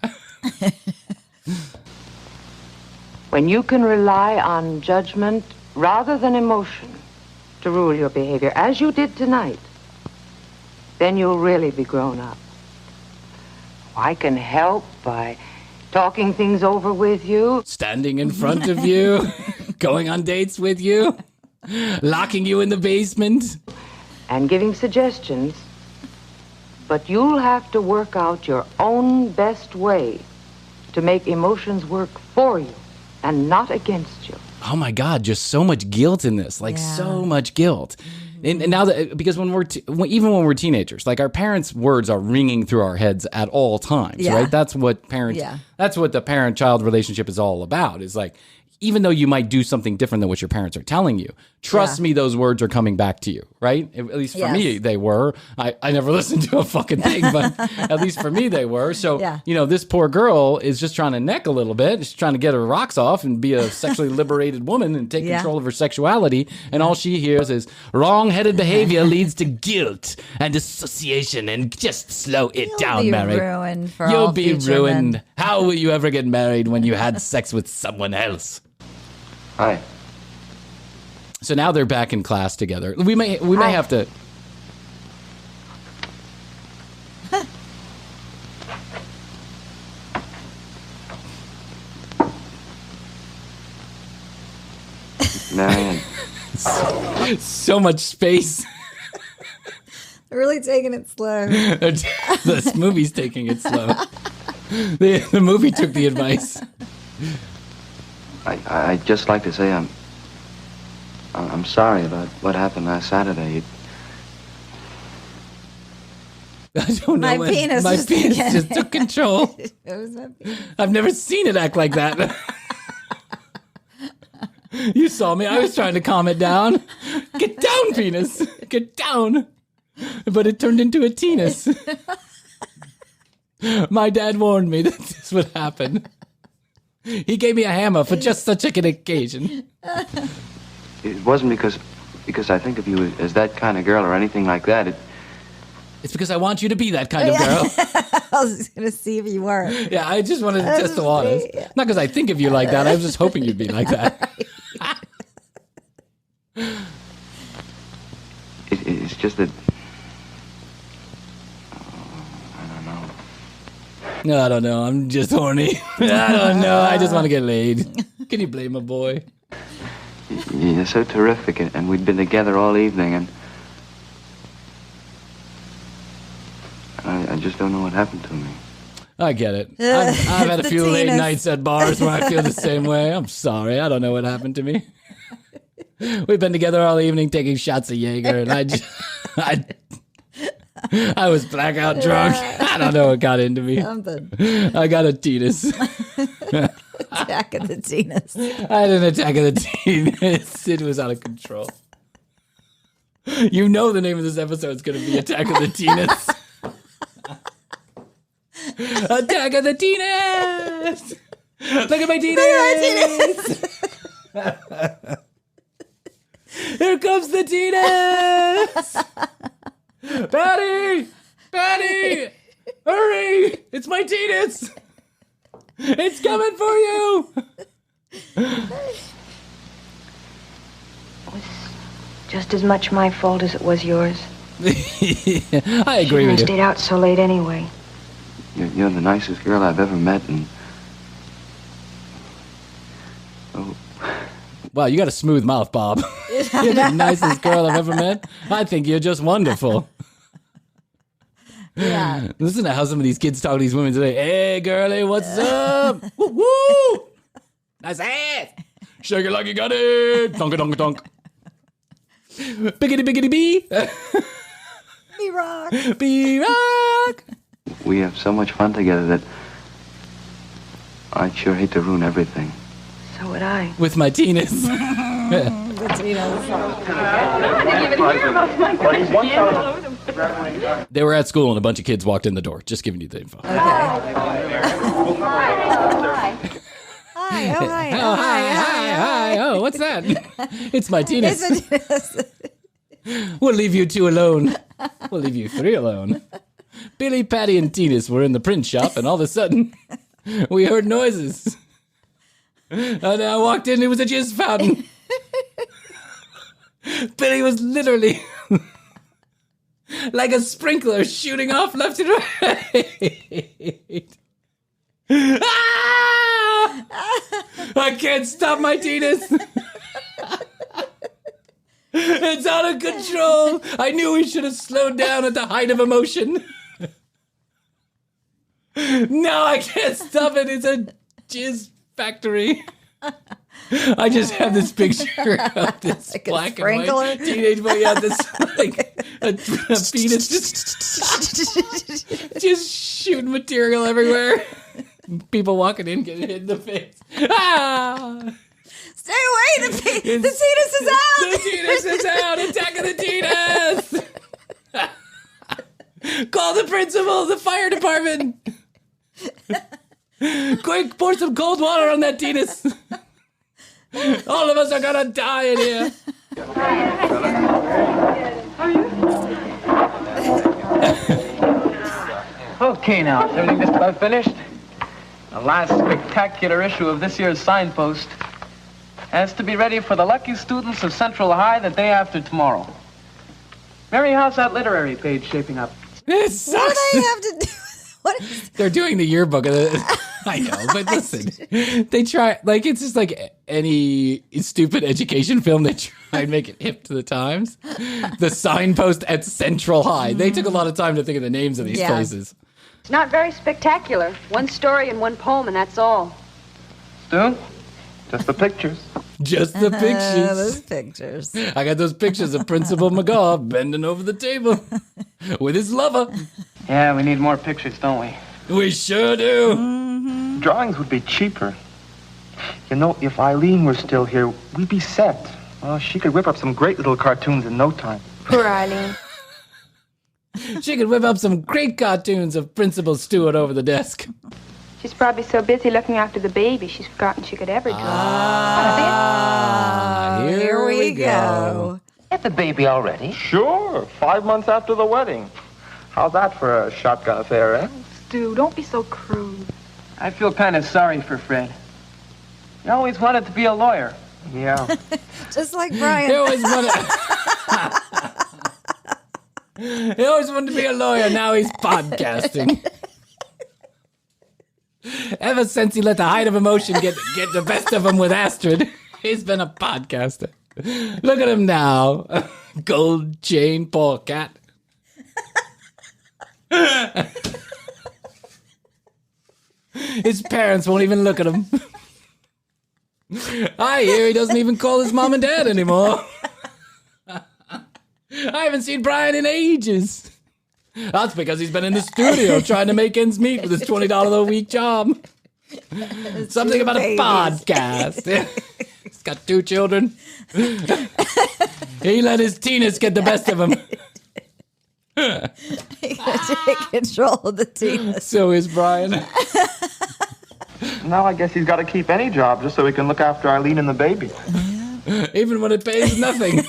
When you can rely on judgment rather than emotion to rule your behavior, as you did tonight, then you'll really be grown up. I can help by talking things over with you. Standing in front of you. Going on dates with you. Locking you in the basement. And giving suggestions. But you'll have to work out your own best way to make emotions work for you and not against you. Oh my God, just so much guilt in this. So much guilt. And now that, because even when we're teenagers, like our parents' words are ringing through our heads at all times, right? That's what that's what the parent-child relationship is all about. Is like, even though you might do something different than what your parents are telling you, trust me, those words are coming back to you, right? At least for me, they were. I never listened to a fucking thing, but at least for me, they were. So, this poor girl is just trying to neck a little bit. She's trying to get her rocks off and be a sexually liberated woman and take control of her sexuality. And all she hears is wrong-headed behavior leads to guilt and dissociation, and just slow it down, Mary. You'll be ruined. Men. How will you ever get married when you had sex with someone else? Hi. So now they're back in class together. We may have to. Marion. So much space. They're really taking it slow. This movie's taking it slow. The movie took the advice. I'd just like to say I'm sorry about what happened last Saturday. I don't know. My penis just took control. It was my penis. I've never seen it act like that. You saw me. I was trying to calm it down. Get down, penis. Get down. But it turned into a Teenis. My dad warned me that this would happen. He gave me a hammer for just such an occasion. It wasn't because I think of you as that kind of girl or anything like that. It's because I want you to be that kind of girl. I was going to see if you were. Yeah, I just wanted to test the waters. Not because I think of you like that. I was just hoping you'd be like that. It's just that... No, I don't know. I'm just horny. I don't know. I just want to get laid. Can you blame a boy? You're so terrific, and we'd been together all evening, and I just don't know what happened to me. I get it. I've had a few late nights at bars where I feel the same way. I'm sorry. I don't know what happened to me. We've been together all evening taking shots of Jaeger, and I was blackout drunk. I don't know what got into me. Something. I got a Teenis. Attack of the Teenis. I had an attack of the Teenis. It was out of control. You know the name of this episode is going to be Attack of the Teenis. Attack of the Teenis! Look at my Teenis! Here comes the Teenis! Patty! Patty! Hurry! It's my Teenis! It's coming for you! It was just as much my fault as it was yours. I agree with you. Stayed out so late anyway. You're the nicest girl I've ever met, and... Oh. Wow, you got a smooth mouth, Bob. You're the nicest girl I've ever met. I think you're just wonderful. Yeah. Listen to how some of these kids talk to these women today. Hey, girlie, what's up? Woo, woo! Nice ass! Shake it like you got it! Donka, donka, donk. Biggity, biggity, bee! B-Rock! B-Rock! We have so much fun together that I'd sure hate to ruin everything. So would I. With my Teenis. The Teenis. They were at school and a bunch of kids walked in the door. Just giving you the info. Okay. Hi. Oh, hi. Oh, hi. Oh, what's that? It's my Teenis. We'll leave you two alone. We'll leave you three alone. Billy, Patty, and Teenis were in the print shop, and all of a sudden, we heard noises. And I walked in, it was a jizz fountain. Billy was literally like a sprinkler shooting off left and right. Ah! I can't stop my Teenis. It's out of control. I knew we should have slowed down at the height of emotion. No, I can't stop it. It's a jizz factory. I just have this picture of this like black and white teenage boy. Yeah, this like a penis just shooting material everywhere. People walking in getting hit in the face. Ah! Stay away! The Teenis is out! The Teenis is out! Attack of the Teenis! Call the principal, the fire department! Quick, pour some cold water on that Teenis! All of us are gonna die in here! Okay, now, is everything just about finished? The last spectacular issue of this year's Signpost has to be ready for the lucky students of Central High the day after tomorrow. Mary, how's that literary page shaping up? It sucks. What do they have to do? They're doing the yearbook of the... I know, but listen. They try... Like, it's just like any stupid education film. They try and make it hip to the times. The Signpost at Central High. They took a lot of time to think of the names of these places. It's not very spectacular. One story and one poem, and that's all. Stu? Just the pictures. Just the pictures. Those pictures. I got those pictures of Principal McGaw bending over the table with his lover. Yeah, we need more pictures, don't we? We sure do. Mm-hmm. Drawings would be cheaper. You know, if Eileen were still here, we'd be set. Well, she could whip up some great little cartoons in no time. Poor Eileen. She could whip up some great cartoons of Principal Stewart over the desk. She's probably so busy looking after the baby, she's forgotten she could ever draw. Here we go. Get the baby already? Sure, 5 months after the wedding. How's that for a shotgun affair, eh? Stu, don't be so crude. I feel kind of sorry for Fred. He always wanted to be a lawyer. Yeah. Just like Brian. He always wanted to be a lawyer. Now he's podcasting. Ever since he let the height of emotion get the best of him with Astrid, he's been a podcaster. Look at him now. Gold chain, poor cat. His parents won't even look at him. I hear he doesn't even call his mom and dad anymore. I haven't seen Brian in ages. That's because he's been in the studio trying to make ends meet with his $20 a week job. Something about a podcast. He's got 2 children. He let his Teenis get the best of him. He gotta take control of the Teenis. So is Brian. Now I guess he's got to keep any job just so he can look after Eileen and the baby. Even when it pays nothing.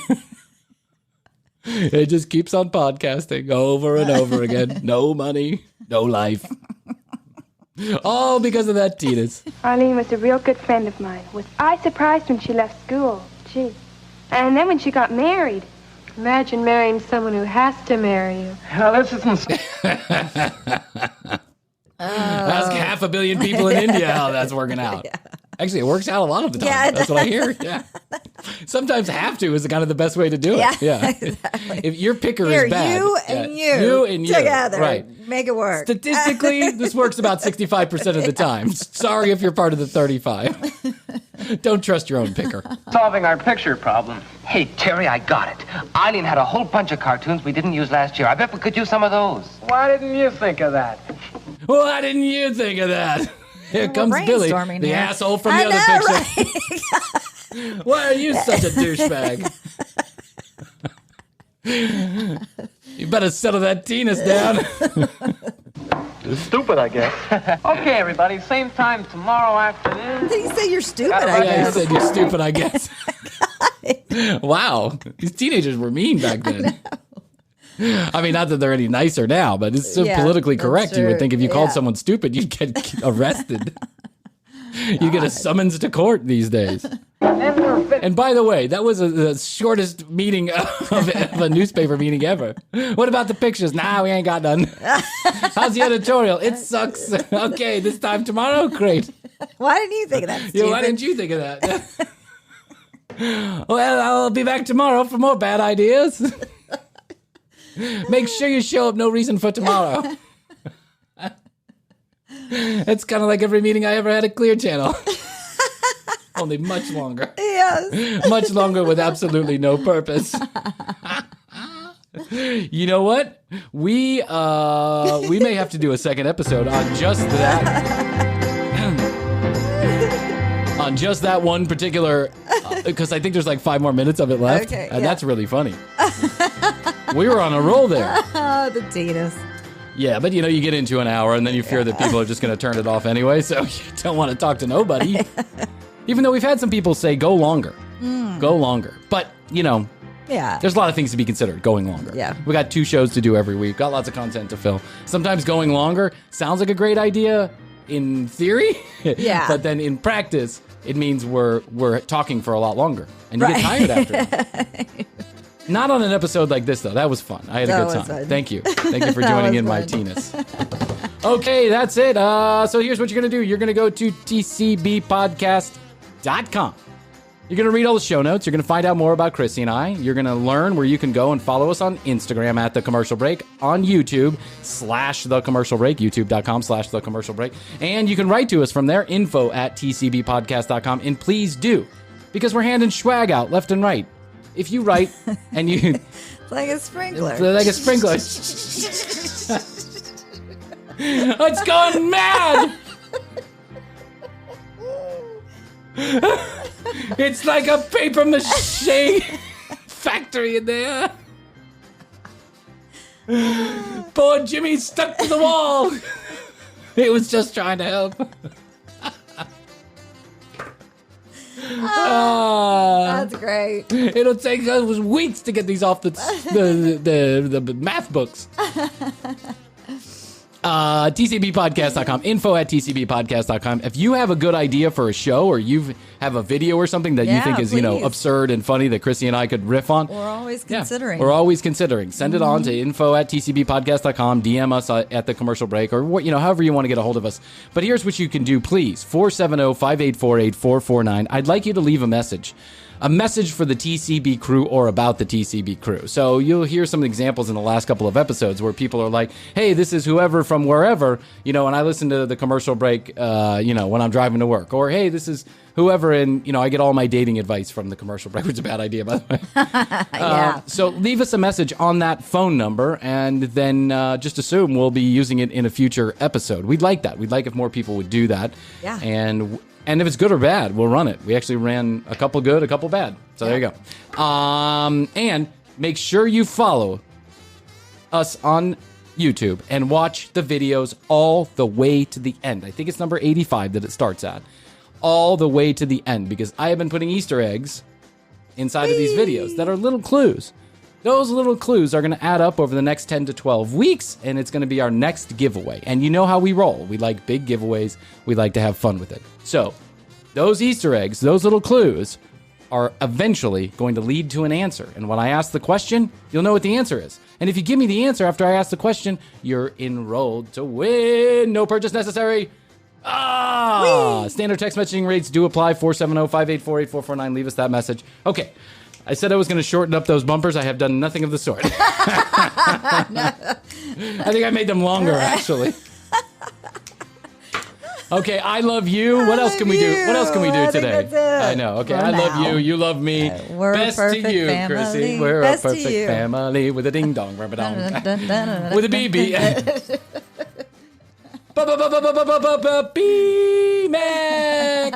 It just keeps on podcasting over and over again. No money, no life. All because of that Teenis. Arlene was a real good friend of mine. Was I surprised when she left school? Gee. And then when she got married. Imagine marrying someone who has to marry you. Now, this isn't... Ask 500 million people in India how that's working out. Yeah. Actually, it works out a lot of the time. Yeah, that's what I hear. Yeah. Sometimes have to is kind of the best way to do it. Yeah. Exactly. If your picker is bad. You and you together. Right. Make it work. Statistically, this works about 65% of the time. Sorry if you're part of the 35. Don't trust your own picker. Solving our picture problem. Hey, Terry, I got it. Eileen had a whole bunch of cartoons we didn't use last year. I bet we could use some of those. Why didn't you think of that? Why didn't you think of that? Here comes Billy, the asshole from the other picture. Right? Why are you such a douchebag? You better settle that Teenis down. Stupid, I guess. Okay, everybody, same time tomorrow afternoon. Did he say you're stupid, I guess? Yeah, he said you're stupid, I guess. Wow. These teenagers were mean back then. I mean, not that they're any nicer now, but it's so politically correct. You would think if you called someone stupid, you'd get arrested. You get a summons to court these days. And by the way, that was the shortest meeting of a newspaper meeting ever. What about the pictures? Nah, we ain't got none. How's the editorial? It sucks. Okay, this time tomorrow? Great. Why didn't you think of that, stupid? Yeah, why didn't you think of that? Well, I'll be back tomorrow for more bad ideas. Make sure you show up no reason for tomorrow. It's kind of like every meeting I ever had at Clear Channel. Only much longer. Yes. Much longer with absolutely no purpose. You know what? We may have to do a second episode on just that. On just that one particular, because I think there's like 5 more minutes of it left. Okay, and that's really funny. We were on a roll there. The Teenis. Yeah, but you get into an hour and then you fear that people are just going to turn it off anyway, so you don't want to talk to nobody. Even though we've had some people say, go longer. Go longer. But, there's a lot of things to be considered going longer. Yeah. We got 2 shows to do every week. Got lots of content to fill. Sometimes going longer sounds like a great idea in theory. Yeah. But then in practice, it means we're talking for a lot longer. And you get tired after that. Not on an episode like this, though. That was fun. I had a good time. Fun. Thank you. Thank you for joining in my Teenis. Okay, that's it. So here's what you're going to do. You're going to go to tcbpodcast.com. You're going to read all the show notes. You're going to find out more about Krissy and I. You're going to learn where you can go and follow us on Instagram at The Commercial Break, on YouTube /The Commercial Break, youtube.com /The Commercial Break. And you can write to us from there, info@tcbpodcast.com. And please do, because we're handing swag out left and right. If you write and you... like a sprinkler. Like a sprinkler. It's gone mad! It's like a paper mache factory in there. Poor Jimmy's stuck to the wall. He was just trying to help. That's great. It'll take us weeks to get these off the math books. tcbpodcast.com, info@tcbpodcast.com. If you have a good idea for a show, or you have a video or something that you think is, absurd and funny that Krissy and I could riff on, we're always considering. We're always considering. Send it on to info@tcbpodcast.com, DM us at The Commercial Break, or however you want to get a hold of us. But here's what you can do, please. 470-584-8449. I'd like you to leave a message. a message for the TCB crew or about the TCB crew. So you'll hear some examples in the last couple of episodes where people are like, hey, this is whoever from wherever, and I listen to the commercial break, when I'm driving to work. Or, hey, this is whoever, and, I get all my dating advice from the commercial break, which is a bad idea, by the way. Yeah. So leave us a message on that phone number, and then just assume we'll be using it in a future episode. We'd like that. We'd like if more people would do that. Yeah. And if it's good or bad, we'll run it. We actually ran a couple good, a couple bad. So there you go. And make sure you follow us on YouTube and watch the videos all the way to the end. I think it's number 85 that it starts at. All the way to the end, because I have been putting Easter eggs inside of these videos that are little clues. Those little clues are going to add up over the next 10 to 12 weeks, and it's going to be our next giveaway. And you know how we roll. We like big giveaways. We like to have fun with it. So those Easter eggs, those little clues, are eventually going to lead to an answer. And when I ask the question, you'll know what the answer is. And if you give me the answer after I ask the question, you're enrolled to win. No purchase necessary. Standard text messaging rates do apply. 470-584-8449. Leave us that message. Okay. I said I was going to shorten up those bumpers. I have done nothing of the sort. I think I made them longer, actually. Okay, I love you. What else can we do? What else can we do today? I know. Okay, I love you. You love me. We're Best a perfect to you, family. Chrissy. We're Best a to perfect you. family with a ding dong, rubber dong, with a BB. B-Mac.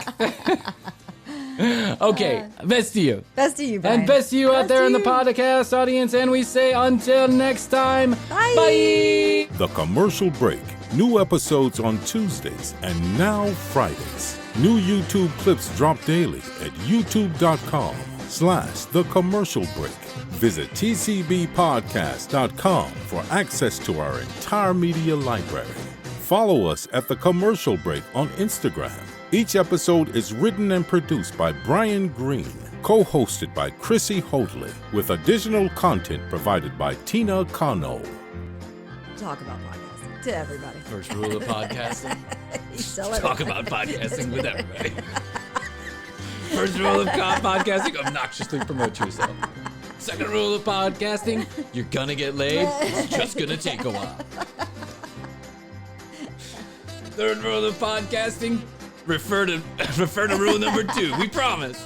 Okay, best to you. Best to you, Brian. And best to you out Best there to in the you. podcast audience. And we say until next time, bye. The Commercial Break. New episodes on Tuesdays and now Fridays. New YouTube clips drop daily at youtube.com/The Commercial Break. Visit tcbpodcast.com for access to our entire media library. Follow us at The Commercial Break on Instagram. Each episode is written and produced by Brian Green, co-hosted by Krissy Hoadley, with additional content provided by Tina Cano. Talk about podcasting to everybody. First rule of podcasting. Talk about podcasting with everybody. First rule of podcasting, obnoxiously promote yourself. Second rule of podcasting, you're gonna get laid. It's just gonna take a while. Third rule of podcasting, refer to rule number 2. We promise.